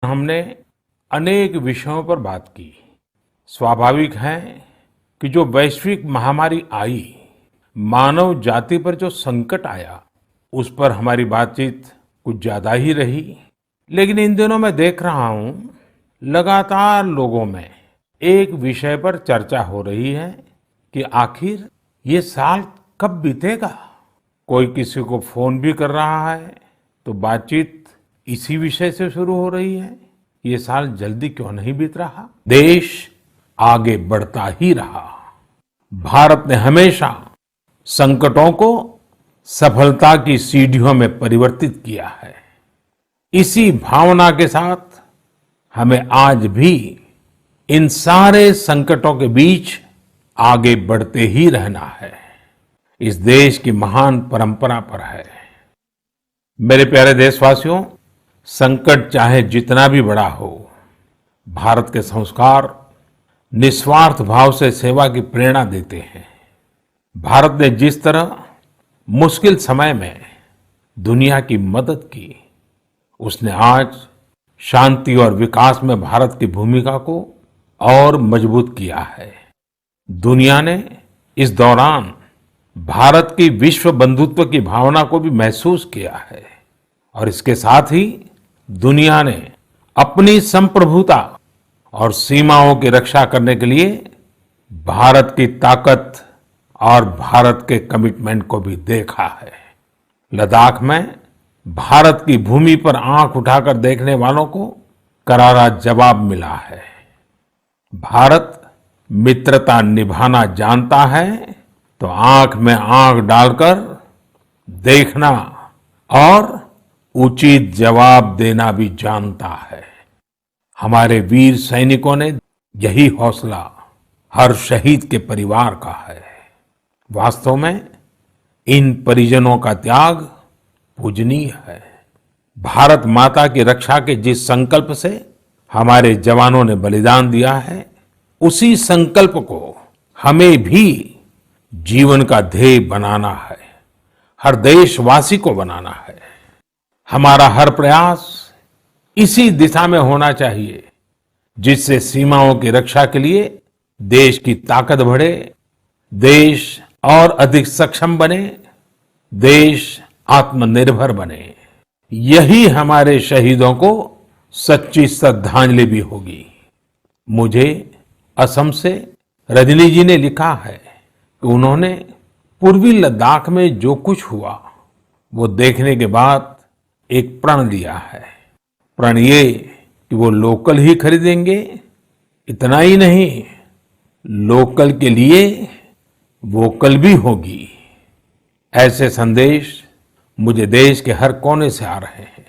हमने अनेक विषयों पर बात की। स्वाभाविक है कि जो वैश्विक महामारी आई, मानव जाति पर जो संकट आया, उस पर हमारी बातचीत कुछ ज्यादा ही रही। लेकिन इन दिनों मैं देख रहा हूं, लगातार लोगों में एक विषय पर चर्चा हो रही है कि आखिर ये साल कब बीतेगा। कोई किसी को फोन भी कर रहा है तो बातचीत इसी विषय से शुरू हो रही है। ये साल जल्दी क्यों नहीं बीत रहा। देश आगे बढ़ता ही रहा। भारत ने हमेशा संकटों को सफलता की सीढ़ियों में परिवर्तित किया है। इसी भावना के साथ हमें आज भी इन सारे संकटों के बीच आगे बढ़ते ही रहना है। इस देश की महान परंपरा पर है। मेरे प्यारे देशवासियों, संकट चाहे जितना भी बड़ा हो, भारत के संस्कार निस्वार्थ भाव से सेवा की प्रेरणा देते हैं। भारत ने जिस तरह मुश्किल समय में दुनिया की मदद की, उसने आज शांति और विकास में भारत की भूमिका को और मजबूत किया है। दुनिया ने इस दौरान भारत की विश्व बंधुत्व की भावना को भी महसूस किया है और इसके साथ ही दुनिया ने अपनी संप्रभुता और सीमाओं की रक्षा करने के लिए भारत की ताकत और भारत के कमिटमेंट को भी देखा है। लद्दाख में भारत की भूमि पर आंख उठाकर देखने वालों को करारा जवाब मिला है। भारत मित्रता निभाना जानता है तो आंख में आंख डालकर देखना और उचित जवाब देना भी जानता है। हमारे वीर सैनिकों ने यही हौसला हर शहीद के परिवार का है। वास्तव में इन परिजनों का त्याग पूजनीय है। भारत माता की रक्षा के जिस संकल्प से हमारे जवानों ने बलिदान दिया है, उसी संकल्प को हमें भी जीवन का ध्येय बनाना है, हर देशवासी को बनाना है। हमारा हर प्रयास इसी दिशा में होना चाहिए, जिससे सीमाओं की रक्षा के लिए देश की ताकत बढ़े, देश और अधिक सक्षम बने, देश आत्मनिर्भर बने। यही हमारे शहीदों को सच्ची श्रद्धांजलि भी होगी। मुझे असम से रजनी जी ने लिखा है कि उन्होंने पूर्वी लद्दाख में जो कुछ हुआ वो देखने के बाद एक प्रण लिया है। प्रण ये कि वो लोकल ही खरीदेंगे, इतना ही नहीं, लोकल के लिए वोकल भी होगी। ऐसे संदेश मुझे देश के हर कोने से आ रहे हैं।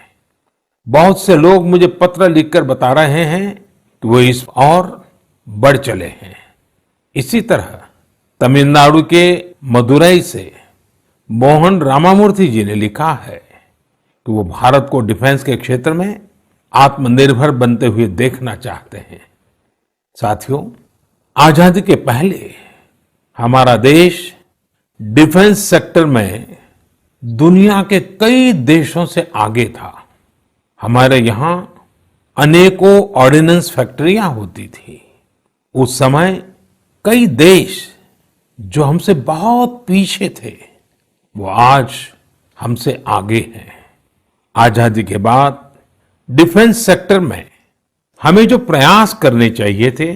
बहुत से लोग मुझे पत्र लिखकर बता रहे हैं कि वो इस और बढ़ चले हैं। इसी तरह तमिलनाडु के मदुरई से मोहन रामामूर्ति जी ने लिखा है कि वो भारत को डिफेंस के क्षेत्र में आत्मनिर्भर बनते हुए देखना चाहते हैं। साथियों, आजादी के पहले हमारा देश डिफेंस सेक्टर में दुनिया के कई देशों से आगे था। हमारे यहाँ अनेकों ऑर्डिनेंस फैक्ट्रियां होती थी। उस समय कई देश जो हमसे बहुत पीछे थे, वो आज हमसे आगे हैं। आजादी के बाद डिफेंस सेक्टर में हमें जो प्रयास करने चाहिए थे,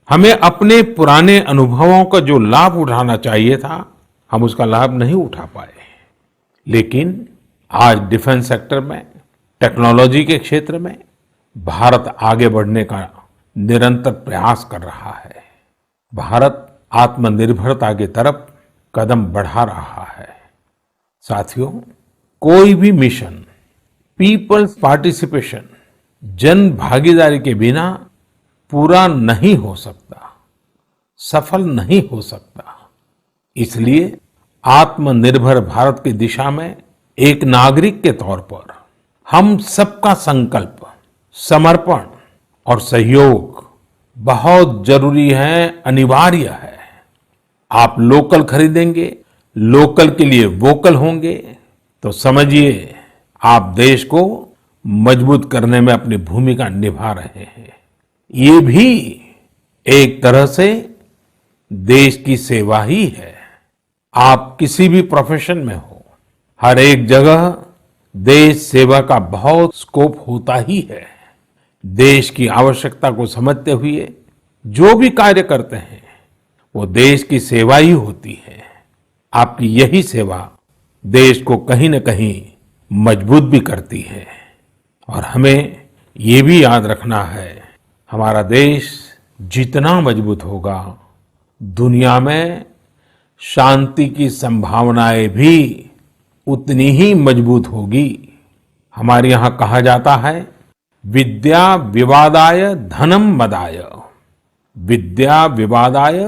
हमें अपने पुराने अनुभवों का जो लाभ उठाना चाहिए था, हम उसका लाभ नहीं उठा पाए। लेकिन आज डिफेंस सेक्टर में, टेक्नोलॉजी के क्षेत्र में भारत आगे बढ़ने का निरंतर प्रयास कर रहा है। भारत आत्मनिर्भरता की तरफ कदम बढ़ा रहा है। साथियों, कोई भी मिशन पीपल्स पार्टिसिपेशन, जन भागीदारी के बिना पूरा नहीं हो सकता, सफल नहीं हो सकता। इसलिए आत्मनिर्भर भारत की दिशा में एक नागरिक के तौर पर हम सबका संकल्प, समर्पण और सहयोग बहुत जरूरी है, अनिवार्य है। आप लोकल खरीदेंगे, लोकल के लिए वोकल होंगे, तो समझिए आप देश को मजबूत करने में अपनी भूमिका निभा रहे हैं। ये भी एक तरह से देश की सेवा ही है। आप किसी भी प्रोफेशन में हो, हर एक जगह देश सेवा का बहुत स्कोप होता ही है। देश की आवश्यकता को समझते हुए जो भी कार्य करते हैं वो देश की सेवा ही होती है। आपकी यही सेवा देश को कहीं न कहीं मजबूत भी करती है। और हमें ये भी याद रखना है, हमारा देश जितना मजबूत होगा, दुनिया में शांति की संभावनाएं भी उतनी ही मजबूत होगी। हमारे यहाँ कहा जाता है, विद्या विवादाय धनम मदाय, विद्या विवादाय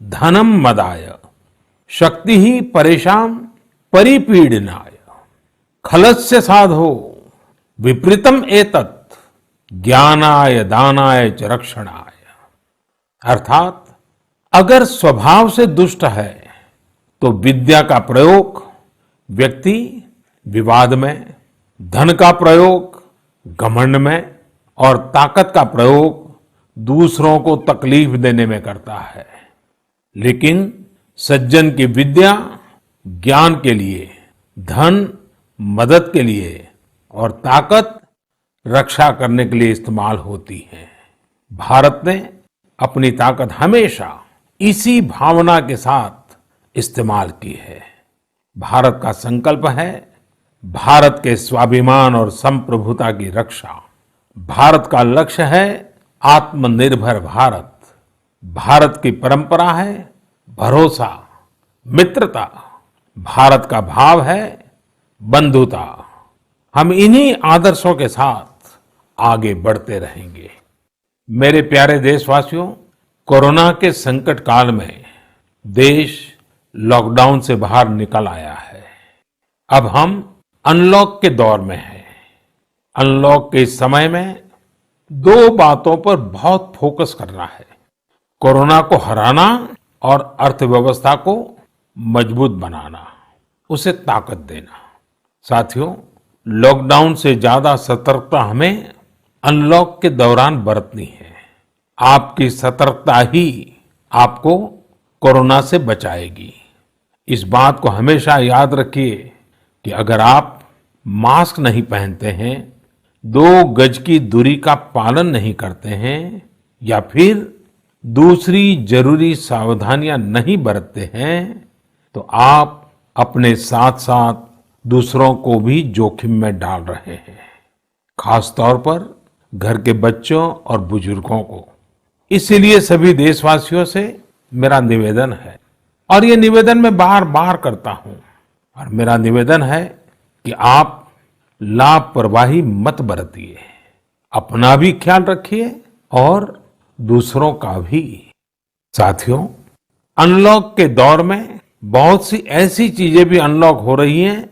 धनम मदाय, शक्ति ही परेशान परिपीडनाय, खलस्य साधो विपरीतम एतत् ज्ञानाय दानाय च रक्षणाय। अर्थात अगर स्वभाव से दुष्ट है तो विद्या का प्रयोग व्यक्ति विवाद में, धन का प्रयोग घमंड में और ताकत का प्रयोग दूसरों को तकलीफ देने में करता है। लेकिन सज्जन की विद्या ज्ञान के लिए, धन मदद के लिए और ताकत रक्षा करने के लिए इस्तेमाल होती है। भारत ने अपनी ताकत हमेशा इसी भावना के साथ इस्तेमाल की है। भारत का संकल्प है भारत के स्वाभिमान और संप्रभुता की रक्षा। भारत का लक्ष्य है आत्मनिर्भर भारत। भारत की परंपरा है भरोसा, मित्रता। भारत का भाव है बंधुता। हम इन्हीं आदर्शों के साथ आगे बढ़ते रहेंगे। मेरे प्यारे देशवासियों, कोरोना के संकट काल में देश लॉकडाउन से बाहर निकल आया है। अब हम अनलॉक के दौर में हैं। अनलॉक के इस समय में दो बातों पर बहुत फोकस करना है, कोरोना को हराना और अर्थव्यवस्था को मजबूत बनाना, उसे ताकत देना। साथियों, लॉकडाउन से ज्यादा सतर्कता हमें अनलॉक के दौरान बरतनी है। आपकी सतर्कता ही आपको कोरोना से बचाएगी। इस बात को हमेशा याद रखिए कि अगर आप मास्क नहीं पहनते हैं, 2 गज की दूरी का पालन नहीं करते हैं या फिर दूसरी जरूरी सावधानियां नहीं बरतते हैं तो आप अपने साथ साथ दूसरों को भी जोखिम में डाल रहे हैं, खास तौर पर घर के बच्चों और बुजुर्गों को। इसीलिए सभी देशवासियों से मेरा निवेदन है, और ये निवेदन मैं बार बार करता हूं, और मेरा निवेदन है कि आप लापरवाही मत बरतिए, अपना भी ख्याल रखिए और दूसरों का भी। साथियों, अनलॉक के दौर में बहुत सी ऐसी चीजें भी अनलॉक हो रही हैं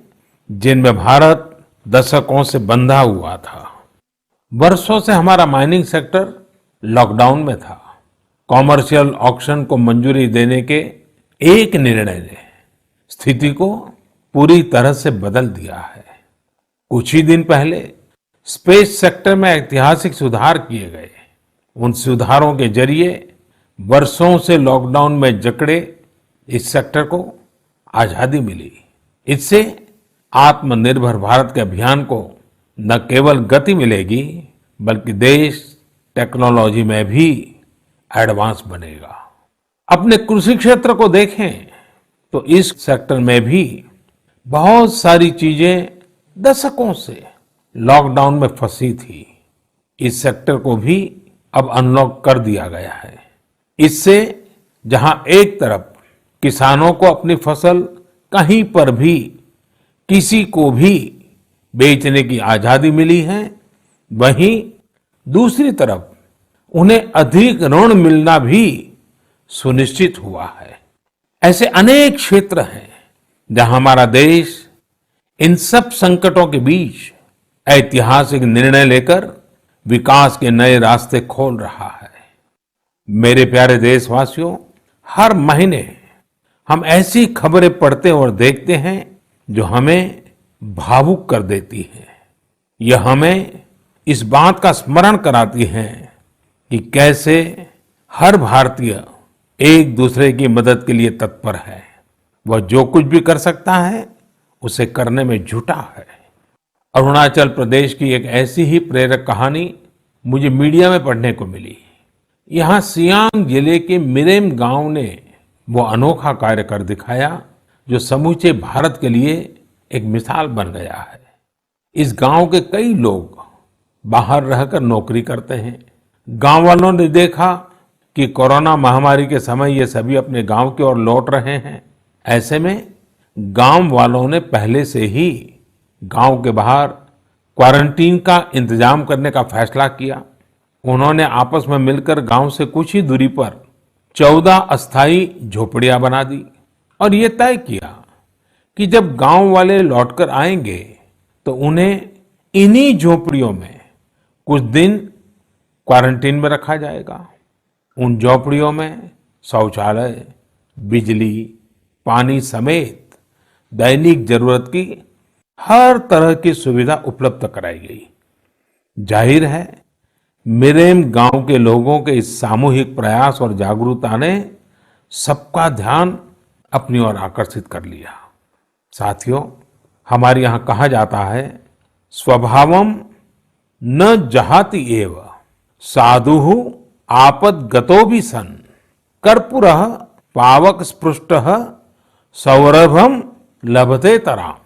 जिनमें भारत दशकों से बंधा हुआ था। वर्षों से हमारा माइनिंग सेक्टर लॉकडाउन में था। कॉमर्शियल ऑक्शन को मंजूरी देने के एक निर्णय ने स्थिति को पूरी तरह से बदल दिया है। कुछ ही दिन पहले स्पेस सेक्टर में ऐतिहासिक सुधार किए गए। उन सुधारों के जरिए वर्षों से लॉकडाउन में जकड़े इस सेक्टर को आजादी मिली। इससे आत्मनिर्भर भारत के अभियान को न केवल गति मिलेगी, बल्कि देश टेक्नोलॉजी में भी एडवांस बनेगा। अपने कृषि क्षेत्र को देखें तो इस सेक्टर में भी बहुत सारी चीजें दशकों से लॉकडाउन में फंसी थी। इस सेक्टर को भी अब अनलॉक कर दिया गया है। इससे जहां एक तरफ किसानों को अपनी फसल कहीं पर भी किसी को भी बेचने की आजादी मिली है, वहीं दूसरी तरफ उन्हें अधिक ऋण मिलना भी सुनिश्चित हुआ है। ऐसे अनेक क्षेत्र हैं जहां हमारा देश इन सब संकटों के बीच ऐतिहासिक निर्णय लेकर विकास के नए रास्ते खोल रहा है। मेरे प्यारे देशवासियों, हर महीने हम ऐसी खबरें पढ़ते और देखते हैं जो हमें भावुक कर देती हैं। यह हमें इस बात का स्मरण कराती है कि कैसे हर भारतीय एक दूसरे की मदद के लिए तत्पर है। वह जो कुछ भी कर सकता है उसे करने में जुटा है। अरुणाचल प्रदेश की एक ऐसी ही प्रेरक कहानी मुझे मीडिया में पढ़ने को मिली। यहाँ सियांग जिले के मिरेम गांव ने वो अनोखा कार्य कर दिखाया जो समूचे भारत के लिए एक मिसाल बन गया है। इस गांव के कई लोग बाहर रहकर नौकरी करते हैं। गांव वालों ने देखा कि कोरोना महामारी के समय ये सभी अपने गांव की ओर लौट रहे हैं। ऐसे में गांव वालों ने पहले से ही गांव के बाहर क्वारंटीन का इंतजाम करने का फैसला किया। उन्होंने आपस में मिलकर गांव से कुछ ही दूरी पर 14 अस्थायी झोपड़ियां बना दी और ये तय किया कि जब गांव वाले लौटकर आएंगे तो उन्हें इन्हीं झोपड़ियों में कुछ दिन क्वारंटीन में रखा जाएगा। उन झोपड़ियों में शौचालय, बिजली, पानी समेत दैनिक जरूरत की हर तरह की सुविधा उपलब्ध कराई गई। जाहिर है मिरेम गांव के लोगों के इस सामूहिक प्रयास और जागरूकता ने सबका ध्यान अपनी ओर आकर्षित कर लिया। साथियों, हमारे यहाँ कहा जाता है, स्वभावम न जहाति एव साधुः आपद्गतो भी सन कर्पूरः पावक स्पृष्टः सौरभम लभते तराम।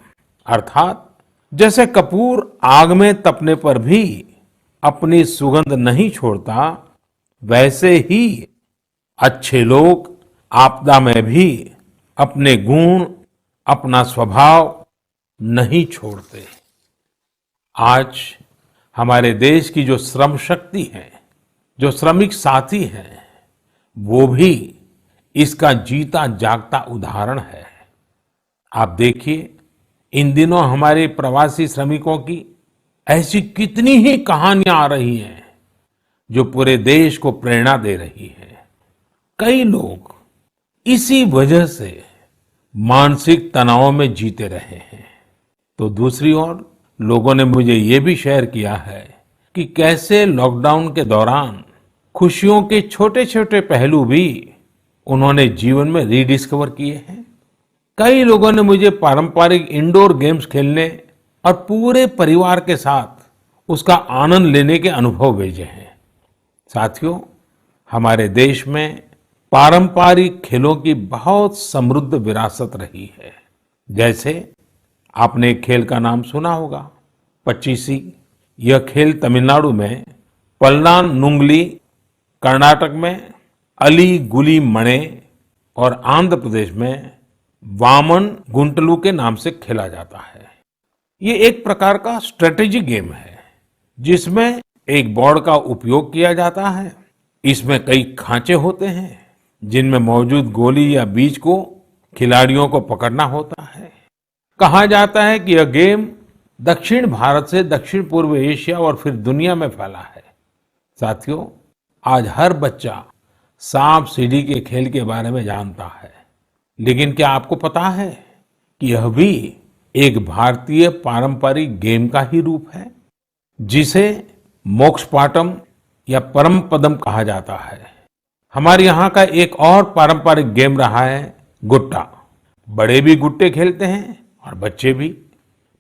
अर्थात जैसे कपूर आग में तपने पर भी अपनी सुगंध नहीं छोड़ता, वैसे ही अच्छे लोग आपदा में भी अपने गुण, अपना स्वभाव नहीं छोड़ते। आज हमारे देश की जो श्रम शक्ति है, जो श्रमिक साथी हैं, वो भी इसका जीता जागता उदाहरण है। आप देखिए, इन दिनों हमारे प्रवासी श्रमिकों की ऐसी कितनी ही कहानियां आ रही हैं जो पूरे देश को प्रेरणा दे रही है। कई लोग इसी वजह से मानसिक तनाव में जीते रहे हैं। तो दूसरी ओर लोगों ने मुझे ये भी शेयर किया है कि कैसे लॉकडाउन के दौरान खुशियों के छोटे छोटे पहलू भी उन्होंने जीवन में रीडिस्कवर किए हैं। कई लोगों ने मुझे पारंपरिक इंडोर गेम्स खेलने और पूरे परिवार के साथ उसका आनंद लेने के अनुभव भेजे हैं। साथियों, हमारे देश में पारंपरिक खेलों की बहुत समृद्ध विरासत रही है। जैसे आपने एक खेल का नाम सुना होगा, पचीसी। यह खेल तमिलनाडु में पल्लान्नुंगली, कर्नाटक में अली गुली मणे और आंध्र प्रदेश में वामन गुंटलू के नाम से खेला जाता है। ये एक प्रकार का स्ट्रेटेजी गेम है जिसमें एक बोर्ड का उपयोग किया जाता है। इसमें कई खांचे होते हैं जिनमें मौजूद गोली या बीज को खिलाड़ियों को पकड़ना होता है। कहा जाता है कि यह गेम दक्षिण भारत से दक्षिण पूर्व एशिया और फिर दुनिया में फैला है। साथियों, आज हर बच्चा सांप सीढ़ी के खेल के बारे में जानता है, लेकिन क्या आपको पता है कि यह भी एक भारतीय पारंपरिक गेम का ही रूप है जिसे मोक्ष पाटम या परम पदम कहा जाता है। हमारे यहाँ का एक और पारंपरिक गेम रहा है गुट्टा। बड़े भी गुट्टे खेलते हैं और बच्चे भी।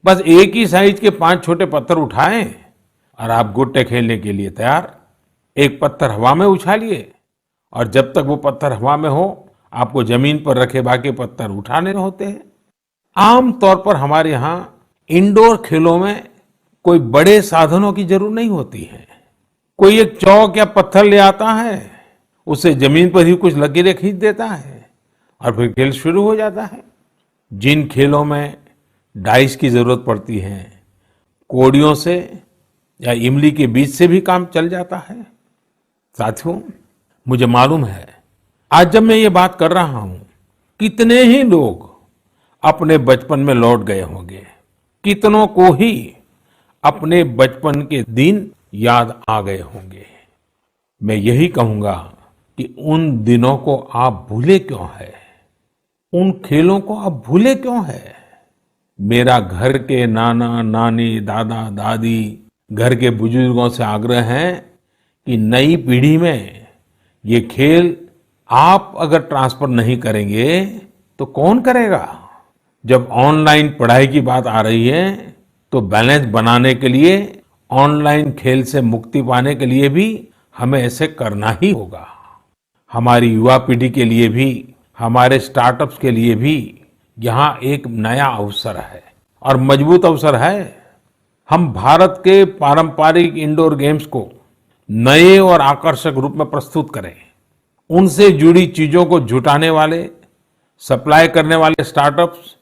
बस एक ही साइज के 5 छोटे पत्थर उठाएं और आप गुट्टे खेलने के लिए तैयार। एक पत्थर हवा में उछालिए और जब तक वो पत्थर हवा में हो आपको जमीन पर रखे बाकी पत्थर उठाने होते हैं। आम तौर पर हमारे यहाँ इंडोर खेलों में कोई बड़े साधनों की जरूरत नहीं होती है। कोई एक चौक या पत्थर ले आता है, उसे जमीन पर ही कुछ लकीरें खींच देता है और फिर खेल शुरू हो जाता है। जिन खेलों में डाइस की जरूरत पड़ती है, कौड़ियों से या इमली के बीज से भी काम चल जाता है। साथियों, मुझे मालूम है आज जब मैं ये बात कर रहा हूं, कितने ही लोग अपने बचपन में लौट गए होंगे। कितनों को ही अपने बचपन के दिन याद आ गए होंगे। मैं यही कहूंगा कि उन दिनों को आप भूले क्यों है? उन खेलों को आप भूले क्यों है? मेरा घर के नाना नानी दादा दादी घर के बुजुर्गों से आग्रह है कि नई पीढ़ी में ये खेल आप अगर ट्रांसफर नहीं करेंगे तो कौन करेगा। जब ऑनलाइन पढ़ाई की बात आ रही है तो बैलेंस बनाने के लिए ऑनलाइन खेल से मुक्ति पाने के लिए भी हमें ऐसे करना ही होगा। हमारी युवा पीढ़ी के लिए भी, हमारे स्टार्टअप्स के लिए भी यहाँ एक नया अवसर है और मजबूत अवसर है। हम भारत के पारंपरिक इंडोर गेम्स को नए और आकर्षक रूप में प्रस्तुत करें। उनसे जुड़ी चीजों को जुटाने वाले, सप्लाई करने वाले स्टार्टअप्स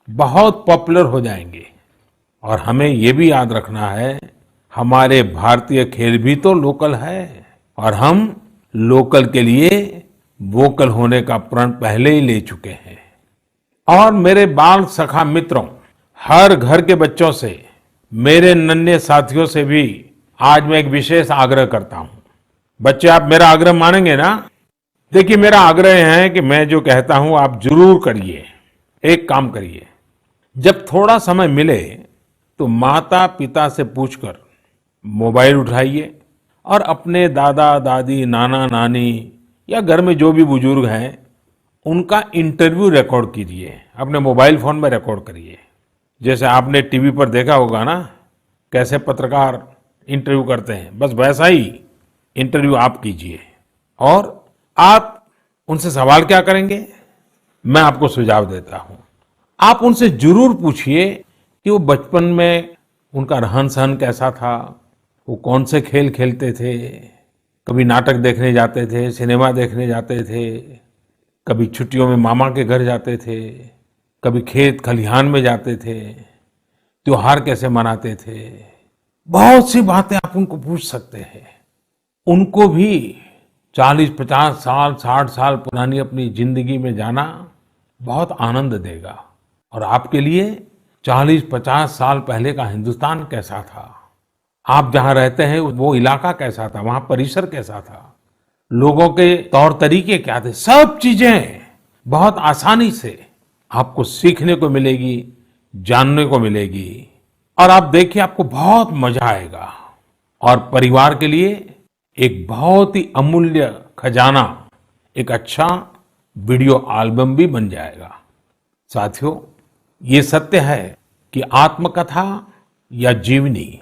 बहुत पॉपुलर हो जाएंगे। और हमें ये भी याद रखना है, हमारे भारतीय खेल भी तो लोकल है और हम लोकल के लिए वोकल होने का प्रण पहले ही ले चुके हैं। और मेरे बाल सखा मित्रों, हर घर के बच्चों से, मेरे नन्हे साथियों से भी आज मैं एक विशेष आग्रह करता हूं। बच्चे, आप मेरा आग्रह मानेंगे ना? देखिए, मेरा आग्रह है कि मैं जो कहता हूं आप जरूर करिए। एक काम करिए, जब थोड़ा समय मिले तो माता पिता से पूछकर मोबाइल उठाइए और अपने दादा दादी, नाना नानी या घर में जो भी बुजुर्ग हैं उनका इंटरव्यू रिकॉर्ड कीजिए। अपने मोबाइल फोन में रिकॉर्ड करिए। जैसे आपने टीवी पर देखा होगा ना, कैसे पत्रकार इंटरव्यू करते हैं, बस वैसा ही इंटरव्यू आप कीजिए। और आप उनसे सवाल क्या करेंगे, मैं आपको सुझाव देता हूं। आप उनसे जरूर पूछिए कि वो बचपन में उनका रहन सहन कैसा था, वो कौन से खेल खेलते थे, कभी नाटक देखने जाते थे, सिनेमा देखने जाते थे, कभी छुट्टियों में मामा के घर जाते थे, कभी खेत खलिहान में जाते थे, त्योहार कैसे मनाते थे। बहुत सी बातें आप उनको पूछ सकते हैं। उनको भी 40-50 साल, 60 साल पुरानी अपनी जिंदगी में जाना बहुत आनंद देगा। और आपके लिए 40-50 साल पहले का हिंदुस्तान कैसा था, आप जहां रहते हैं वो इलाका कैसा था, वहां परिसर कैसा था, लोगों के तौर तरीके क्या थे, सब चीजें बहुत आसानी से आपको सीखने को मिलेगी, जानने को मिलेगी। और आप देखिए, आपको बहुत मजा आएगा। और परिवार के लिए एक बहुत ही अमूल्य खजाना, एक अच्छा वीडियो एल्बम भी बन जाएगा। साथियों, ये सत्य है कि आत्मकथा या जीवनी,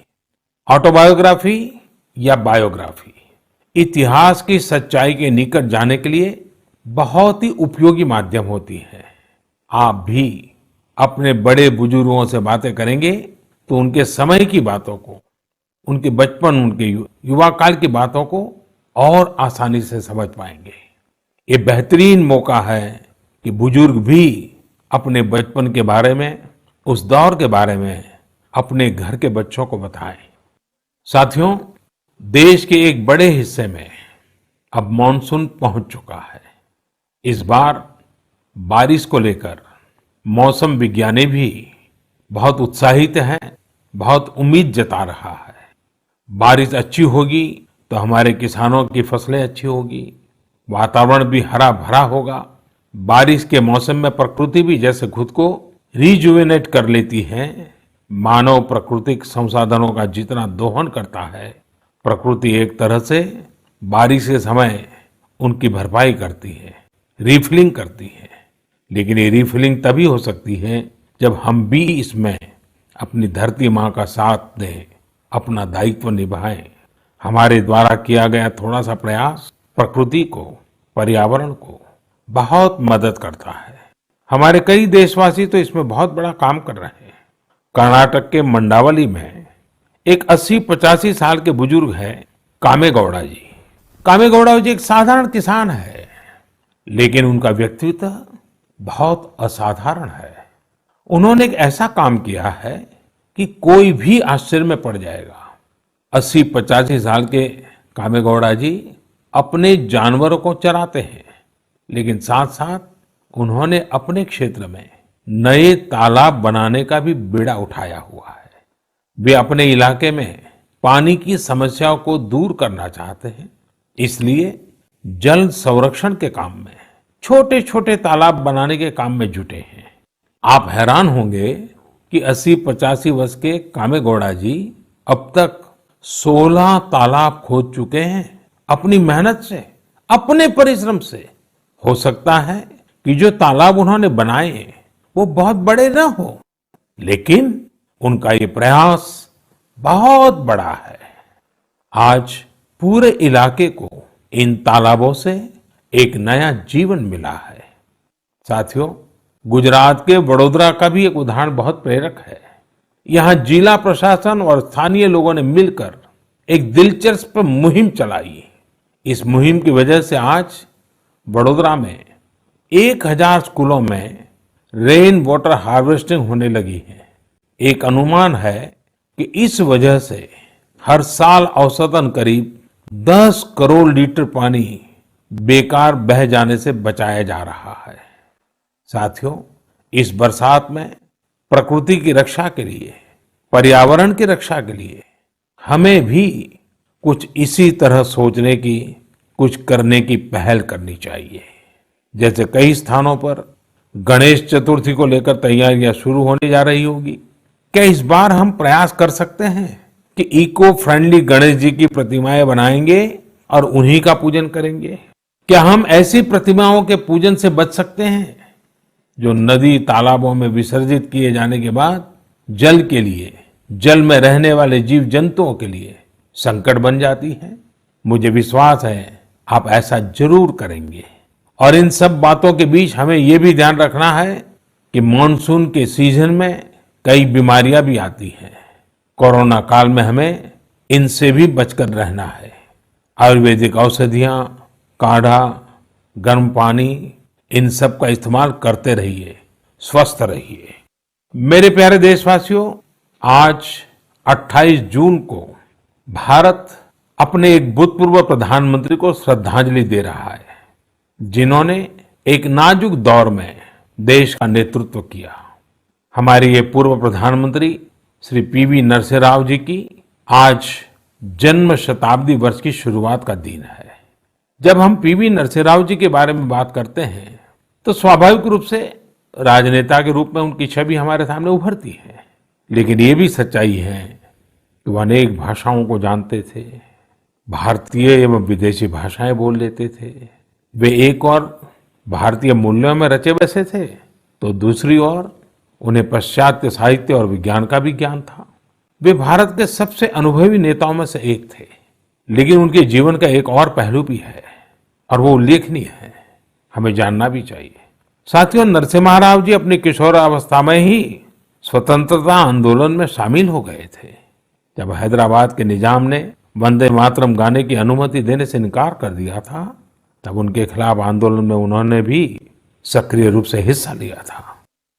ऑटोबायोग्राफी या बायोग्राफी, इतिहास की सच्चाई के निकट जाने के लिए बहुत ही उपयोगी माध्यम होती है। आप भी अपने बड़े बुजुर्गों से बातें करेंगे तो उनके समय की बातों को, उनके बचपन, उनके युवा काल की बातों को और आसानी से समझ पाएंगे। ये बेहतरीन मौका है कि बुजुर्ग भी अपने बचपन के बारे में, उस दौर के बारे में अपने घर के बच्चों को बताएं। साथियों, देश के एक बड़े हिस्से में अब मॉनसून पहुंच चुका है। इस बार बारिश को लेकर मौसम विज्ञानी भी बहुत उत्साहित हैं, बहुत उम्मीद जता रहा है। बारिश अच्छी होगी तो हमारे किसानों की फसलें अच्छी होगी, वातावरण भी हरा भरा होगा। बारिश के मौसम में प्रकृति भी जैसे खुद को रिजुवेनेट कर लेती है। मानव प्राकृतिक संसाधनों का जितना दोहन करता है, प्रकृति एक तरह से बारिश के समय उनकी भरपाई करती है, रिफिलिंग करती है। लेकिन ये रिफिलिंग तभी हो सकती है जब हम भी इसमें अपनी धरती माँ का साथ दें, अपना दायित्व निभाएं। हमारे द्वारा किया गया थोड़ा सा प्रयास प्रकृति को, पर्यावरण को बहुत मदद करता है। हमारे कई देशवासी तो इसमें बहुत बड़ा काम कर रहे हैं। कर्नाटक के मंडावली में एक 80-85 साल के बुजुर्ग हैं कामेगौड़ा जी। कामेगौड़ा जी एक साधारण किसान है, लेकिन उनका व्यक्तित्व बहुत असाधारण है। उन्होंने एक ऐसा काम किया है कि कोई भी आश्चर्य में पड़ जाएगा। 80-85 साल के कामेगौड़ा जी अपने जानवरों को चराते हैं, लेकिन साथ साथ उन्होंने अपने क्षेत्र में नए तालाब बनाने का भी बीड़ा उठाया हुआ है। वे अपने इलाके में पानी की समस्याओं को दूर करना चाहते हैं, इसलिए जल संरक्षण के काम में छोटे छोटे तालाब बनाने के काम में जुटे हैं। आप हैरान होंगे कि 80-85 वर्ष के कामेगौड़ा जी अब तक 16 तालाब खोद चुके हैं अपनी मेहनत से, अपने परिश्रम से। हो सकता है कि जो तालाब उन्होंने बनाए वो बहुत बड़े ना हो, लेकिन उनका ये प्रयास बहुत बड़ा है। आज पूरे इलाके को इन तालाबों से एक नया जीवन मिला है। साथियों, गुजरात के वडोदरा का भी एक उदाहरण बहुत प्रेरक है। यहाँ जिला प्रशासन और स्थानीय लोगों ने मिलकर एक दिलचस्प मुहिम चलाई। इस मुहिम की वजह से आज वडोदरा में 1000 स्कूलों में रेन वाटर हार्वेस्टिंग होने लगी है। एक अनुमान है कि इस वजह से हर साल औसतन करीब 10 करोड़ लीटर पानी बेकार बह जाने से बचाया जा रहा है। साथियों, इस बरसात में प्रकृति की रक्षा के लिए, पर्यावरण की रक्षा के लिए हमें भी कुछ इसी तरह सोचने की, कुछ करने की पहल करनी चाहिए। जैसे कई स्थानों पर गणेश चतुर्थी को लेकर तैयारियां शुरू होने जा रही होगी। क्या इस बार हम प्रयास कर सकते हैं कि इको फ्रेंडली गणेश जी की प्रतिमाएं बनाएंगे और उन्हीं का पूजन करेंगे? क्या हम ऐसी प्रतिमाओं के पूजन से बच सकते हैं जो नदी तालाबों में विसर्जित किए जाने के बाद जल के लिए, जल में रहने वाले जीव जंतुओं के लिए संकट बन जाती है? मुझे विश्वास है आप ऐसा जरूर करेंगे। और इन सब बातों के बीच हमें ये भी ध्यान रखना है कि मानसून के सीजन में कई बीमारियां भी आती हैं। कोरोना काल में हमें इनसे भी बचकर रहना है। आयुर्वेदिक औषधियां, काढ़ा, गर्म पानी, इन सब का इस्तेमाल करते रहिए, स्वस्थ रहिए। मेरे प्यारे देशवासियों, आज 28 जून को भारत अपने एक भूतपूर्व प्रधानमंत्री को श्रद्धांजलि दे रहा है, जिन्होंने एक नाजुक दौर में देश का नेतृत्व किया। हमारे ये पूर्व प्रधानमंत्री श्री पीवी नरसिम्हा राव जी की आज जन्म शताब्दी वर्ष की शुरुआत का दिन है। जब हम पीवी नरसिम्हा राव जी के बारे में बात करते हैं तो स्वाभाविक रूप से राजनेता के रूप में उनकी छवि हमारे सामने उभरती है, लेकिन ये भी सच्चाई है कि वो अनेक भाषाओं को जानते थे, भारतीय एवं विदेशी भाषाएं बोल लेते थे। वे एक और भारतीय मूल्यों में रचे बसे थे, तो दूसरी ओर उन्हें पाश्चात्य साहित्य और विज्ञान का भी ज्ञान था। वे भारत के सबसे अनुभवी नेताओं में से एक थे, लेकिन उनके जीवन का एक और पहलू भी है और वो उल्लेखनीय है, हमें जानना भी चाहिए। साथियों, नरसिम्हा राव जी अपनी किशोरावस्था में ही स्वतंत्रता आंदोलन में शामिल हो गए थे। जब हैदराबाद के निजाम ने वंदे मातरम गाने की अनुमति देने से इनकार कर दिया था, तब उनके खिलाफ आंदोलन में उन्होंने भी सक्रिय रूप से हिस्सा लिया था।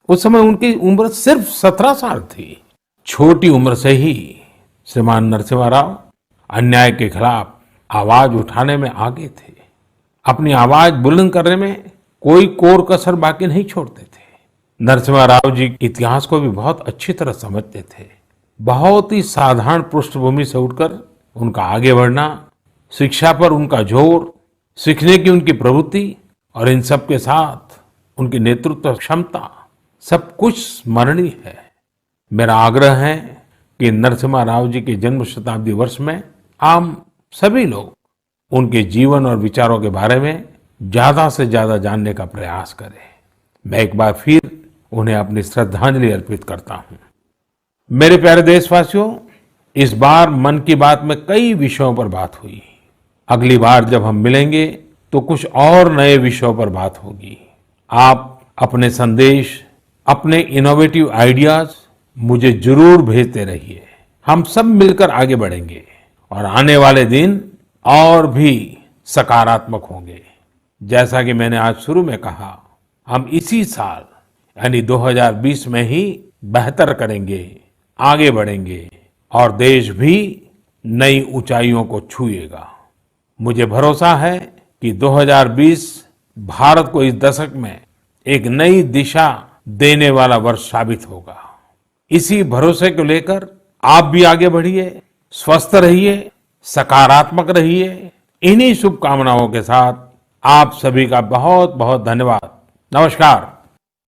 उस समय उनकी उम्र सिर्फ 17 साल थी। छोटी उम्र से ही श्रीमान नरसिम्हा राव अन्याय के खिलाफ आवाज उठाने में आगे थे। अपनी आवाज बुलंद करने में कोई कोर कसर बाकी नहीं छोड़ते थे। नरसिम्हा राव जी इतिहास को भी बहुत अच्छी तरह समझते थे। बहुत ही साधारण पृष्ठभूमि से उठकर उनका आगे बढ़ना, शिक्षा पर उनका जोर, सीखने की उनकी प्रवृत्ति और इन सब के साथ उनकी नेतृत्व क्षमता, सब कुछ स्मरणीय है। मेरा आग्रह है कि नरसिम्हा राव जी के जन्म शताब्दी वर्ष में हम सभी लोग उनके जीवन और विचारों के बारे में ज्यादा से ज्यादा जानने का प्रयास करें। मैं एक बार फिर उन्हें अपनी श्रद्धांजलि अर्पित करता हूं। मेरे प्यारे देशवासियों, इस बार मन की बात में कई विषयों पर बात हुई। अगली बार जब हम मिलेंगे तो कुछ और नए विषयों पर बात होगी। आप अपने संदेश, अपने इनोवेटिव आइडियाज मुझे जरूर भेजते रहिए। हम सब मिलकर आगे बढ़ेंगे और आने वाले दिन और भी सकारात्मक होंगे। जैसा कि मैंने आज शुरू में कहा, हम इसी साल यानी 2020 में ही बेहतर करेंगे, आगे बढ़ेंगे और देश भी नई ऊंचाइयों को छुएगा। मुझे भरोसा है कि 2020 भारत को इस दशक में एक नई दिशा देने वाला वर्ष साबित होगा। इसी भरोसे को लेकर आप भी आगे बढ़िए, स्वस्थ रहिए, सकारात्मक रहिए। इन्हीं शुभकामनाओं के साथ आप सभी का बहुत बहुत धन्यवाद। नमस्कार।